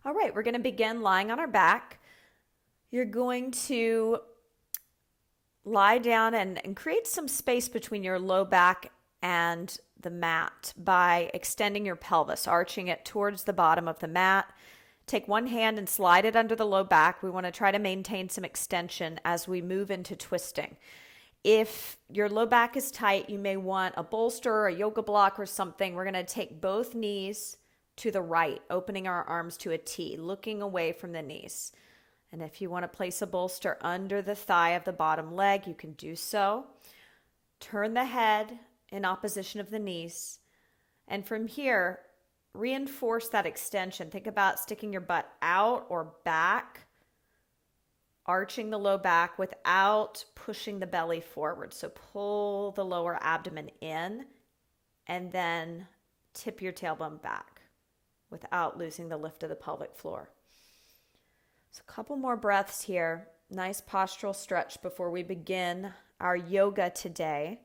All right, we're going to begin lying on our back. You're going to lie down and create some space between your low back and the mat by extending your pelvis, arching it towards the bottom of the mat. Take one hand and slide it under the low back. We want to try to maintain some extension as we move into twisting. If your low back is tight, you may want a bolster or a yoga block or something. We're going to take both knees to the right, opening our arms to a T, looking away from the knees. And if you want to place a bolster under the thigh of the bottom leg, you can do so. Turn the head in opposition of the knees. And from here, reinforce that extension. Think about sticking your butt out or back, arching the low back without pushing the belly forward. So pull the lower abdomen in and then tip your tailbone back without losing the lift of the pelvic floor. So a couple more breaths here. Nice postural stretch before we begin our yoga today.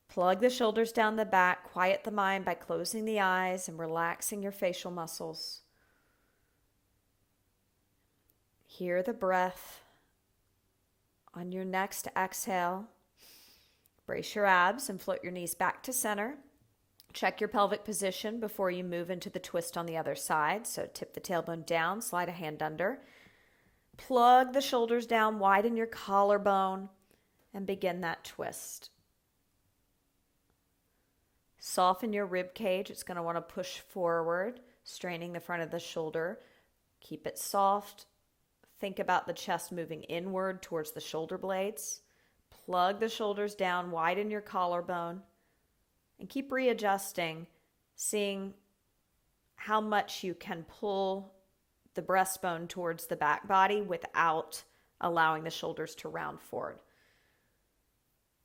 Plug the shoulders down the back. Quiet the mind by closing the eyes and relaxing your facial muscles. Hear the breath. On your next exhale, brace your abs and float your knees back to center. Check your pelvic position before you move into the twist on the other side. So tip the tailbone down, slide a hand under. Plug the shoulders down, widen your collarbone, and begin that twist. Soften your rib cage. It's going to want to push forward, straining the front of the shoulder. Keep it soft. Think about the chest moving inward towards the shoulder blades. Plug the shoulders down, widen your collarbone. And keep readjusting, seeing how much you can pull the breastbone towards the back body without allowing the shoulders to round forward.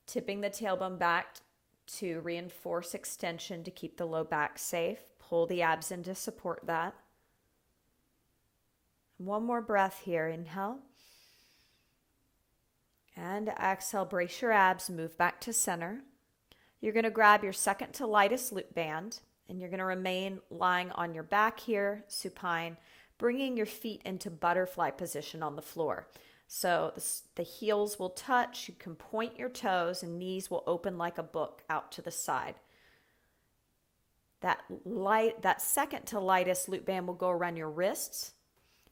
Tipping the tailbone back to reinforce extension to keep the low back safe. Pull the abs in to support that. One more breath here. Inhale. And exhale, brace your abs, move back to center. You're going to grab your second to lightest loop band, and you're going to remain lying on your back here, supine, bringing your feet into butterfly position on the floor. So the heels will touch. You can point your toes, and knees will open like a book out to the side. That second to lightest loop band will go around your wrists,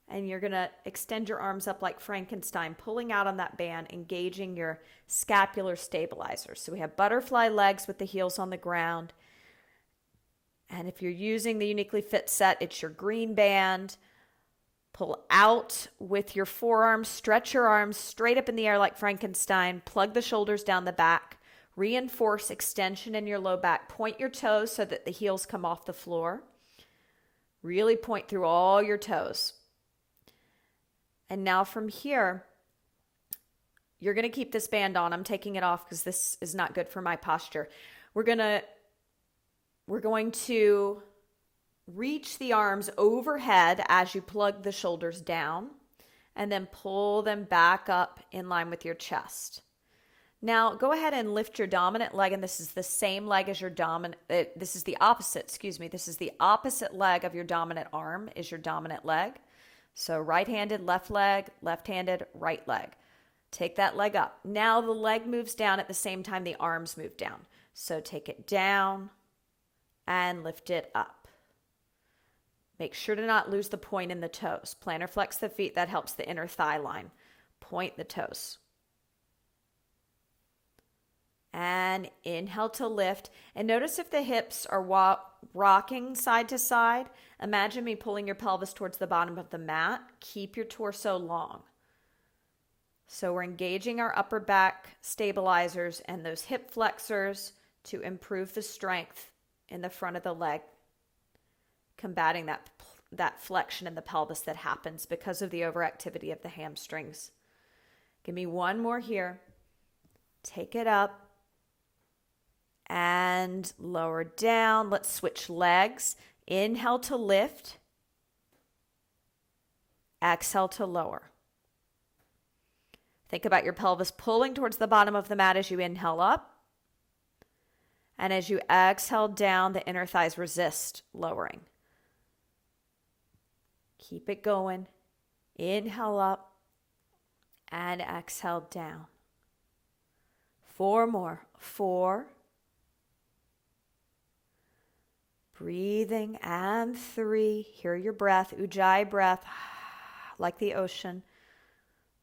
and you're going to extend your arms up like Frankenstein, pulling out on that band, engaging your scapular stabilizers. So we have butterfly legs with the heels on the ground. And if you're using the YouniquelyFit set, it's your green band. Pull out with your forearms, stretch your arms straight up in the air like Frankenstein. Plug the shoulders down the back. Reinforce extension in your low back. Point your toes so that the heels come off the floor. Really point through all your toes. And now from here, you're going to keep this band on. I'm taking it off because this is not good for my posture. We're going to reach the arms overhead as you plug the shoulders down and then pull them back up in line with your chest. Now go ahead and lift your dominant leg, and this is the same leg as your dominant, this is the opposite leg of your dominant arm is your dominant leg. So right-handed, left leg, left-handed, right leg. Take that leg up. Now the leg moves down at the same time the arms move down. So take it down and lift it up. Make sure to not lose the point in the toes. Plantar flex the feet. That helps the inner thigh line. Point the toes. And inhale to lift. And notice if the hips are rocking side to side. Imagine me pulling your pelvis towards the bottom of the mat. Keep your torso long. So we're engaging our upper back stabilizers and those hip flexors to improve the strength in the front of the leg, combating that flexion in the pelvis that happens because of the overactivity of the hamstrings. Give me one more here. Take it up and lower down. Let's switch legs. Inhale to lift. Exhale to lower. Think about your pelvis pulling towards the bottom of the mat as you inhale up. And as you exhale down, the inner thighs resist lowering. Keep it going. Inhale up and exhale down. 4 more. 4. Breathing, and 3. Hear your breath, Ujjayi breath, like the ocean.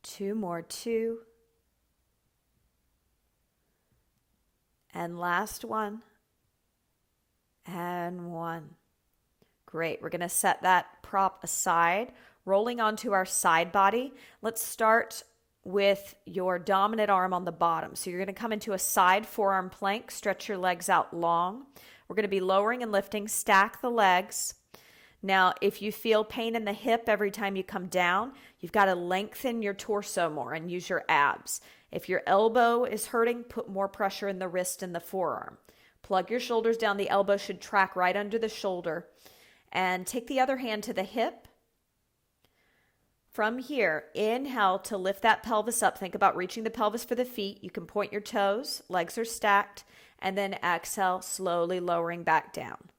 2 more. 2. And last one. And 1. Great. We're going to set that prop aside, rolling onto our side body. Let's start with your dominant arm on the bottom. So you're going to come into a side forearm plank, stretch your legs out long. We're going to be lowering and lifting, stack the legs. Now, if you feel pain in the hip every time you come down, you've got to lengthen your torso more and use your abs. If your elbow is hurting, put more pressure in the wrist and the forearm. Plug your shoulders down. The elbow should track right under the shoulder. And take the other hand to the hip. From here, inhale to lift that pelvis up. Think about reaching the pelvis for the feet. You can point your toes, legs are stacked, and then exhale, slowly lowering back down.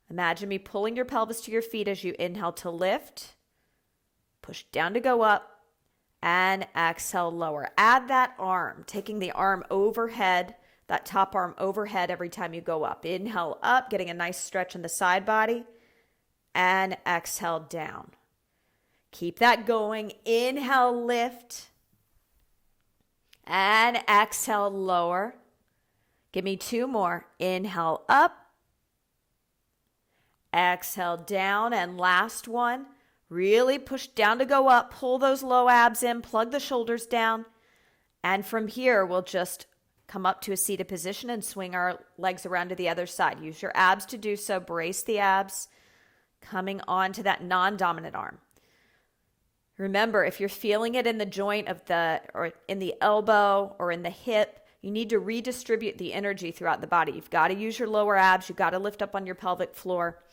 Imagine me pulling your pelvis to your feet as you inhale to lift, push down to go up, and exhale, lower. Add that arm, taking the arm overhead, that top arm overhead every time you go up. Inhale up, getting a nice stretch in the side body, and exhale down. Keep that going. Inhale, lift, and exhale, lower. Give me 2 more. Inhale up, exhale down, and last one. Really push down to go up. Pull those low abs in, plug the shoulders down, and from here, we'll just come up to a seated position and swing our legs around to the other side. Use your abs to do so. Brace the abs. Coming on to that non-dominant arm. Remember, if you're feeling it in the joint of or in the elbow or in the hip, you need to redistribute the energy throughout the body. You've got to use your lower abs. You've got to lift up on your pelvic floor.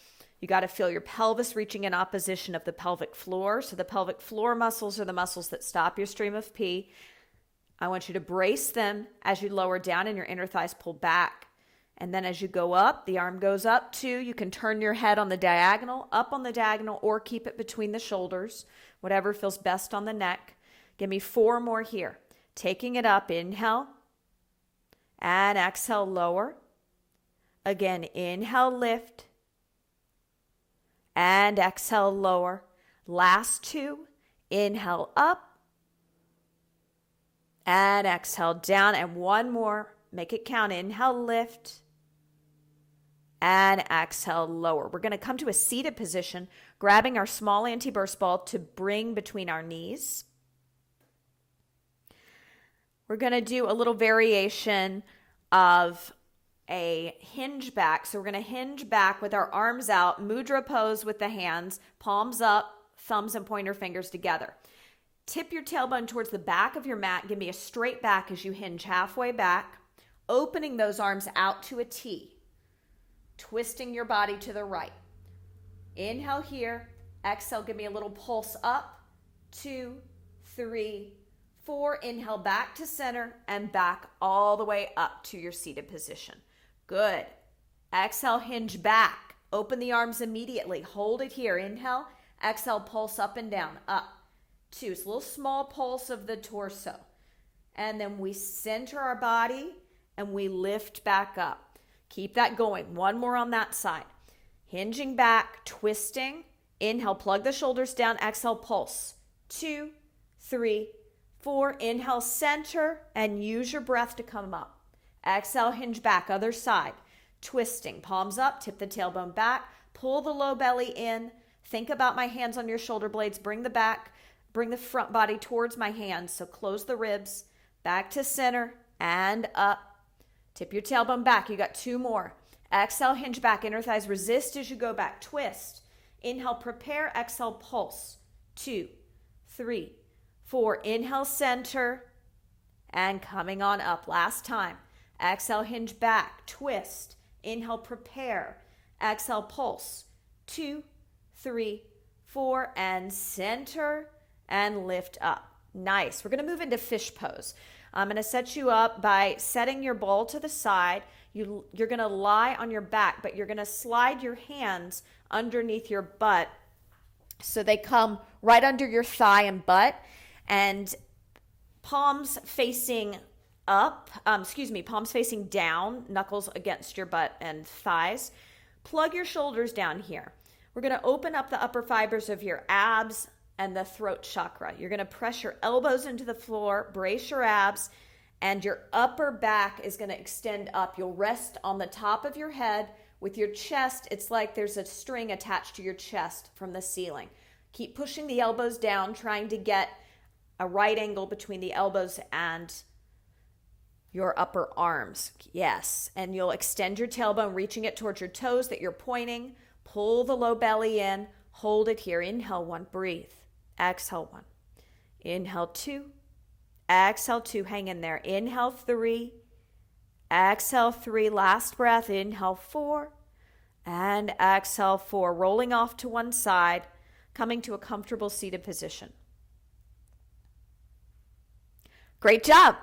You got to feel your pelvis reaching in opposition of the pelvic floor. So the pelvic floor muscles are the muscles that stop your stream of pee. I want you to brace them as you lower down and your inner thighs pull back. And then as you go up, the arm goes up too. You can turn your head on the diagonal, up on the diagonal, or keep it between the shoulders, whatever feels best on the neck. Give me 4 more here. Taking it up, inhale, and exhale, lower. Again, inhale, lift, and exhale, lower. Last 2, inhale, up, and exhale, down, and 1 more. Make it count. Inhale, lift, and exhale, lower. We're going to come to a seated position, grabbing our small anti-burst ball to bring between our knees. We're going to do a little variation of a hinge back. So we're going to hinge back with our arms out, mudra pose with the hands, palms up, thumbs and pointer fingers together. Tip your tailbone towards the back of your mat. Give me a straight back as you hinge halfway back, opening those arms out to a T. Twisting your body to the right. Inhale here. Exhale, give me a little pulse up. 2, 3, 4. Inhale back to center and back all the way up to your seated position. Good. Exhale, hinge back. Open the arms immediately. Hold it here. Inhale. Exhale, pulse up and down. Up. 2. It's a little small pulse of the torso. And then we center our body and we lift back up. Keep that going. 1 more on that side. Hinging back, twisting. Inhale, plug the shoulders down. Exhale, pulse. 2, 3, 4. Inhale, center, and use your breath to come up. Exhale, hinge back, other side. Twisting, palms up, tip the tailbone back. Pull the low belly in. Think about my hands on your shoulder blades. Bring the front body towards my hands. So close the ribs. Back to center and up. Tip your tailbone back. You got 2 more. Exhale, hinge back. Inner thighs resist as you go back. Twist. Inhale, prepare. Exhale, pulse. 2, 3, 4. Inhale, center. And coming on up. Last time. Exhale, hinge back. Twist. Inhale, prepare. Exhale, pulse. 2, 3, 4. And center. And lift up. Nice. We're going to move into fish pose. I'm going to set you up by setting your ball to the side. You're going to lie on your back, but you're going to slide your hands underneath your butt So they come right under your thigh and butt, and palms facing up, palms facing down, knuckles against your butt and thighs. Plug your shoulders down here. We're going to open up the upper fibers of your abs and the throat chakra. You're going to press your elbows into the floor, brace your abs, and your upper back is going to extend up. You'll rest on the top of your head with your chest. It's like there's a string attached to your chest from the ceiling. Keep pushing the elbows down, trying to get a right angle between the elbows and your upper arms. Yes. And you'll extend your tailbone, reaching it towards your toes that you're pointing. Pull the low belly in. Hold it here. Inhale 1, breathe. Exhale 1. Inhale 2. Exhale 2. Hang in there. Inhale 3. Exhale 3. Last breath. Inhale 4. And exhale 4. Rolling off to one side, coming to a comfortable seated position. Great job.